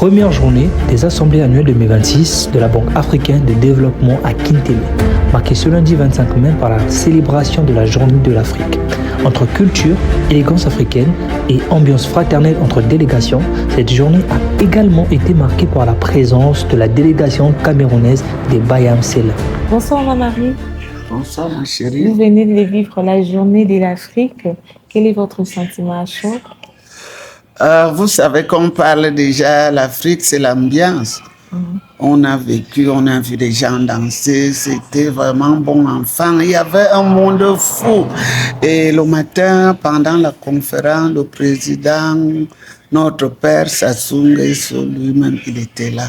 première journée des assemblées annuelles 2026 de la Banque africaine de développement à Kintélé, marquée ce lundi 25 mai par la célébration de la Journée de l'Afrique. Entre culture, élégance africaine et ambiance fraternelle entre délégations, cette journée a également été marquée par la présence de la délégation camerounaise des Bayam Selam. Bonsoir Marie. Bonsoir ma chérie. Vous venez de vivre la Journée de l'Afrique. Quel est votre sentiment à chaud? Vous savez qu'on parle déjà, l'Afrique c'est l'ambiance. On a vécu, on a vu des gens danser, c'était vraiment bon enfant. Il y avait un monde fou. Et le matin, pendant la conférence, le président, notre père Sassou Nguesso lui-même, il était là.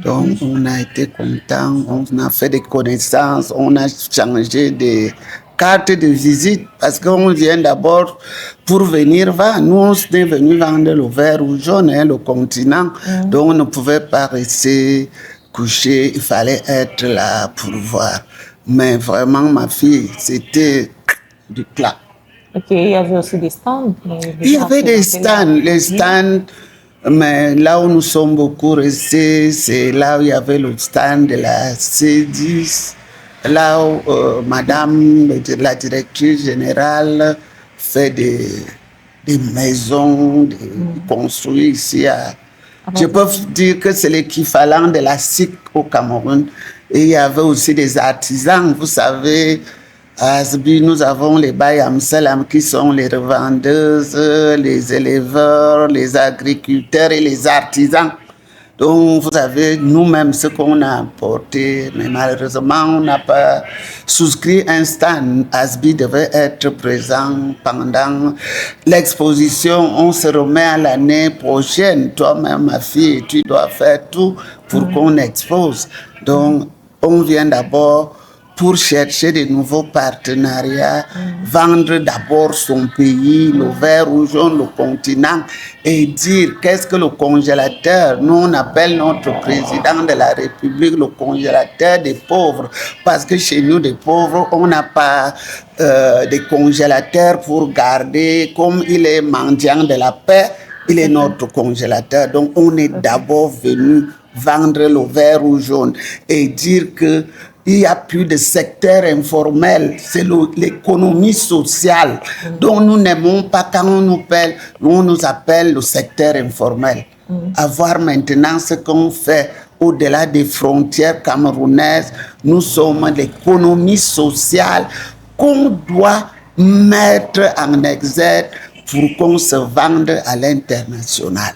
Donc on a été contents, on a fait des connaissances, on a changé des cartes de visite parce qu'on vient d'abord pour venir voir. Nous, on est venu vendre le vert ou jaune, le continent. Donc on ne pouvait pas rester couché, il fallait être là pour voir. Mais vraiment, ma fille, c'était du plat. Ok, il y avait aussi des stands. Il y avait des stands, les stands. Mais là où nous sommes beaucoup restés, c'est là où il y avait le stand de la C10, là où madame, la directrice générale, fait des maisons, construit ici. Je peux dire que c'est l'équivalent de la SIC au Cameroun. Et il y avait aussi des artisans, vous savez. À Asbi, nous avons les Bayam Selam qui sont les revendeuses, les éleveurs, les agriculteurs et les artisans. Donc, vous savez, nous-mêmes, ce qu'on a apporté, mais malheureusement, on n'a pas souscrit un stand. Asbi devait être présent pendant l'exposition. On se remet à l'année prochaine. Toi-même, ma fille, tu dois faire tout pour qu'on expose. Donc, on vient d'abord pour chercher de nouveaux partenariats, vendre d'abord son pays, le vert ou jaune, le continent, et dire qu'est-ce que le congélateur, nous on appelle notre président de la République le congélateur des pauvres, parce que chez nous, des pauvres, on n'a pas de congélateur pour garder, comme il est mendiant de la paix, il est notre congélateur. Donc on est d'abord venu vendre le vert ou jaune et dire que il n'y a plus de secteur informel, c'est l'économie sociale dont nous n'aimons pas quand on nous appelle le secteur informel. Avoir maintenant ce qu'on fait au-delà des frontières camerounaises, nous sommes l'économie sociale qu'on doit mettre en exergue pour qu'on se vende à l'international.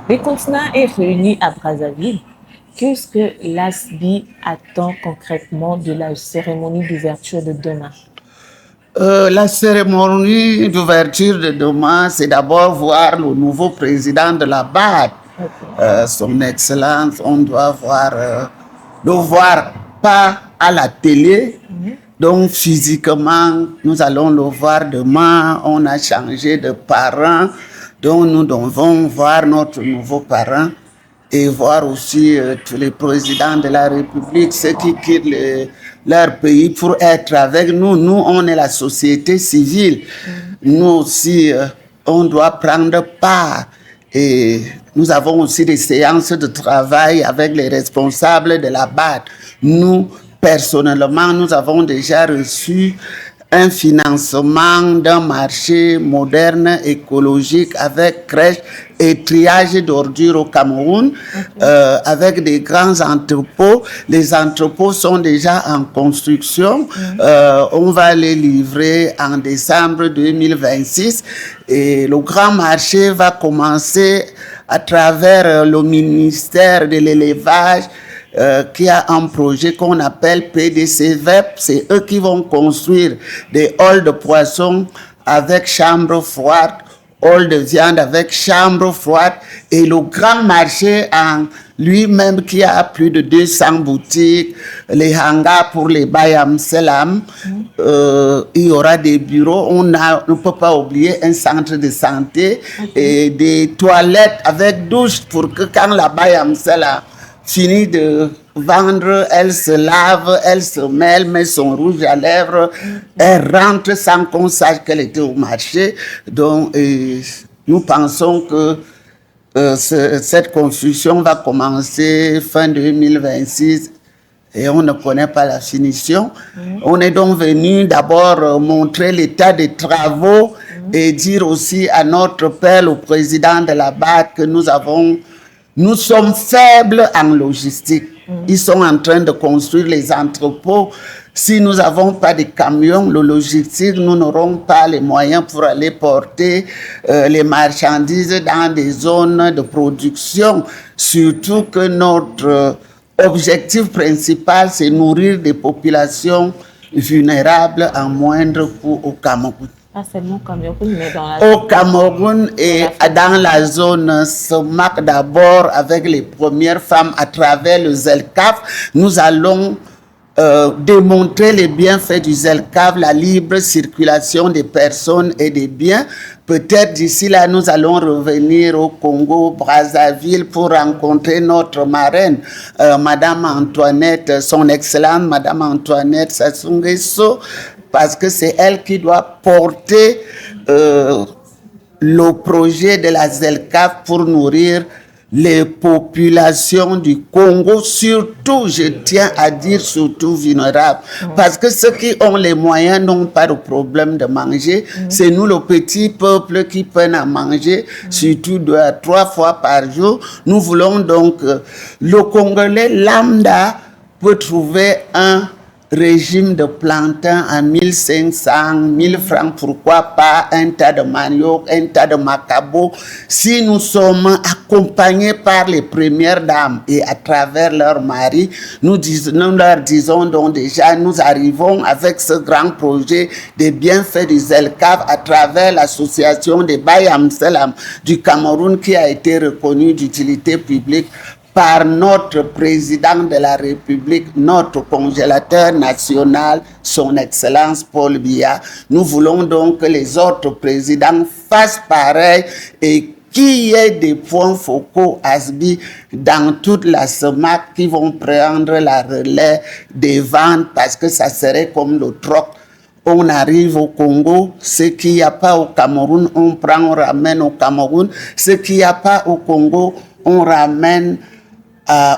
Le continent est réuni à Brazzaville. Qu'est-ce que l'ASBI attend concrètement de la cérémonie d'ouverture de demain? La cérémonie d'ouverture de demain, c'est d'abord voir le nouveau président de la BAD. Son Excellence, on doit le voir pas à la télé. Donc physiquement, nous allons le voir demain. On a changé de parrain. Donc nous devons voir notre nouveau parrain et voir aussi tous les présidents de la République, ceux qui quittent leur pays pour être avec nous. Nous, on est la société civile. Nous aussi, on doit prendre part. Et nous avons aussi des séances de travail avec les responsables de la BAD. Nous, personnellement, nous avons déjà reçu un financement d'un marché moderne, écologique, avec crèche et triage d'ordures au Cameroun, avec des grands entrepôts. Les entrepôts sont déjà en construction. On va les livrer en décembre 2026. Et le grand marché va commencer à travers le ministère de l'élevage, qui a un projet qu'on appelle PDC-VEP. C'est eux qui vont construire des halls de poissons avec chambre froide, halls de viande avec chambre froide, et le grand marché en lui-même qui a plus de 200 boutiques, les hangars pour les Bayam Selam, il y aura des bureaux, on ne peut pas oublier un centre de santé et des toilettes avec douche pour que quand la Bayam Selam finit de vendre, elle se lave, elle se mêle, met son rouge à lèvres, elle rentre sans qu'on sache qu'elle était au marché. Donc, nous pensons que cette construction va commencer fin 2026 et on ne connaît pas la finition. On est donc venu d'abord montrer l'état des travaux et dire aussi à notre père, le président de la BAD, que nous sommes faibles en logistique. Ils sont en train de construire les entrepôts. Si nous n'avons pas de camions, le logistique, nous n'aurons pas les moyens pour aller porter les marchandises dans des zones de production. Surtout que notre objectif principal, c'est nourrir des populations vulnérables en moindre coût au Cameroun. Pas seulement au Cameroun, mais dans la Au Cameroun et dans la zone SOMAC d'abord avec les premières femmes à travers le ZELCAF. Nous allons démontrer les bienfaits du ZELCAF, la libre circulation des personnes et des biens. Peut-être d'ici là, nous allons revenir au Congo, Brazzaville, pour rencontrer notre marraine, Madame Antoinette, son excellente Madame Antoinette Sassou Nguesso, parce que c'est elle qui doit porter le projet de la ZELCAF pour nourrir les populations du Congo, surtout, je tiens à dire surtout vulnérables. Parce que ceux qui ont les moyens n'ont pas de problème de manger. C'est nous, le petit peuple, qui peine à manger, surtout 2 à 3 fois par jour. Nous voulons donc, le Congolais lambda peut trouver un régime de plantain à 1500, 1000 francs, pourquoi pas un tas de manioc, un tas de macabo, si nous sommes accompagnés par les premières dames et à travers leurs maris, nous leur disons donc déjà, nous arrivons avec ce grand projet des bienfaits du ZELCAF à travers l'association des Bayam Salam du Cameroun qui a été reconnue d'utilité publique par notre président de la République, notre congélateur national, son Excellence Paul Biya. Nous voulons donc que les autres présidents fassent pareil et qu'il y ait des points focaux ASBI dans toute la SOMAC qui vont prendre la relais des ventes parce que ça serait comme le troc. On arrive au Congo, ce qu'il n'y a pas au Cameroun, on prend, on ramène au Cameroun. Ce qu'il n'y a pas au Congo, on ramène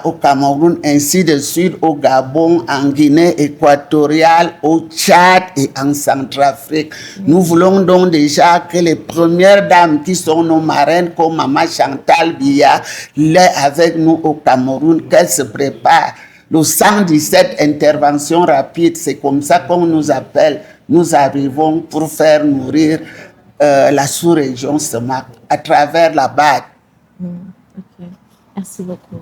au Cameroun, ainsi de suite, au Gabon, en Guinée équatoriale, au Tchad et en Centrafrique. Nous voulons donc déjà que les premières dames qui sont nos marraines, comme Maman Chantal Biya, l'aient avec nous au Cameroun, qu'elles se préparent. Le 117 interventions rapides, c'est comme ça qu'on nous appelle. Nous arrivons pour faire nourrir la sous-région SOMAC à travers la BAD. Ok, merci beaucoup.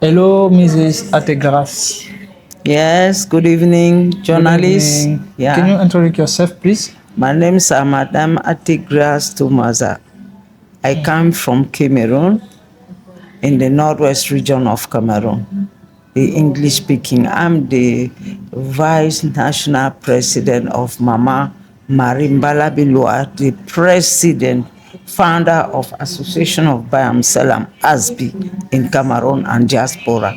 Hello, Mrs. Ategras. Yes, good evening, journalists. Good evening. Yeah. Can you introduce yourself, please? My name is Madame Atigras Tumaza. I come from Cameroon, in the northwest region of Cameroon, the English speaking. I'm the Vice National President of Mama Marimbala Bilua, the President, founder of Association of Bayam Salam, ASBI, in Cameroon and diaspora.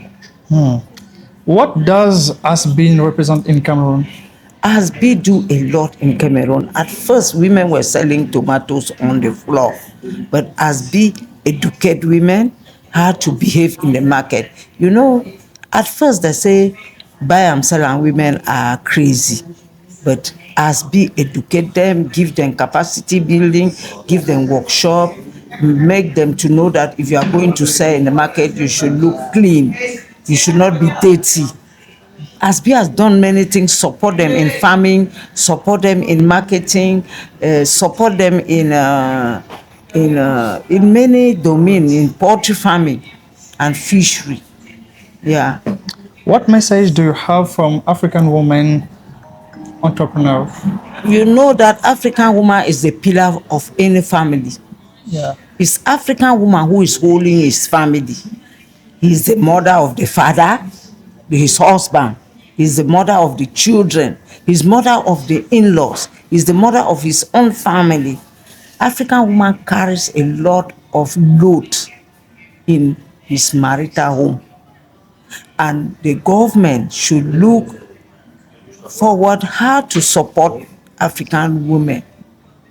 What does ASBI represent in Cameroon? ASBI do a lot in Cameroon. At first, women were selling tomatoes on the floor, but ASBI educate women how to behave in the market. You know, at first they say Bayam Salam women are crazy, but ASBI educate them, give them capacity building, give them workshop, make them to know that if you are going to sell in the market, you should look clean. You should not be dirty. ASBI has done many things, support them in farming, support them in marketing, support them in many domains, in poultry farming and fishery. Yeah. What message do you have from African women entrepreneurs? You know that African woman is the pillar of any family. Yeah. It's African woman who is holding his family. He's the mother of the father, his husband. He's the mother of the children. He's mother of the in-laws. He's the mother of his own family. African woman carries a lot of load in his marital home. And the government should look forward how to support African women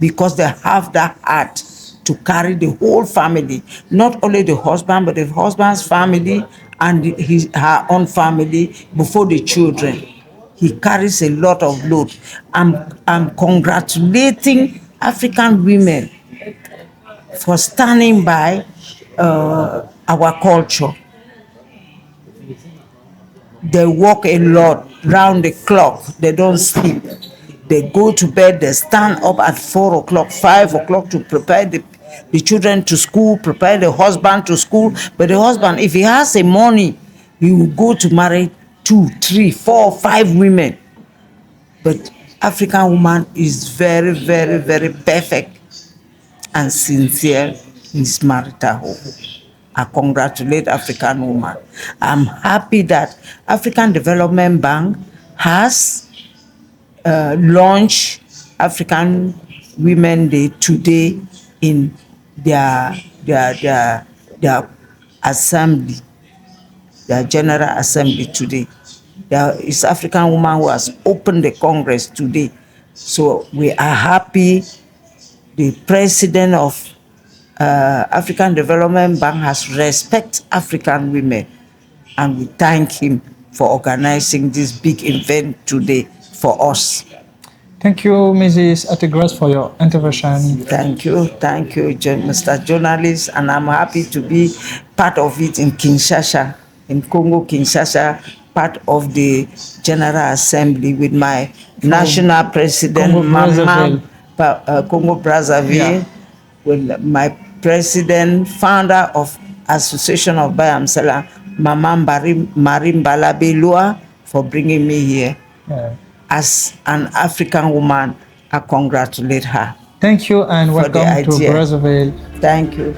because they have that heart to carry the whole family, not only the husband, but the husband's family and her own family before the children. He carries a lot of load. I'm congratulating African women for standing by our culture. They work a lot round the clock. They don't sleep. They go to bed. They stand up at 4 o'clock, 5 o'clock to prepare the children to school, prepare the husband to school. But the husband, if he has a money, he will go to marry 2, 3, 4, 5 women. But African woman is very, very, very perfect and sincere in his marital home. I congratulate African woman. I'm happy that African Development Bank has launched African Women Day today in their assembly, their general assembly today. There is African woman who has opened the Congress today. So we are happy. The president of African Development Bank has respect African women, and we thank him for organizing this big event today for us. Thank you, Mrs. Atigras, for your intervention. Thank you, Mr. Journalist, and I'm happy to be part of it in Kinshasa, in Congo, Kinshasa, part of the General Assembly with my national president, Congo Brazzaville, with my president, founder of Association of Bayamsela, Mama Marimbala Belua, for bringing me here. Yeah. As an African woman, I congratulate her. Thank you and welcome to Brazzaville. Thank you.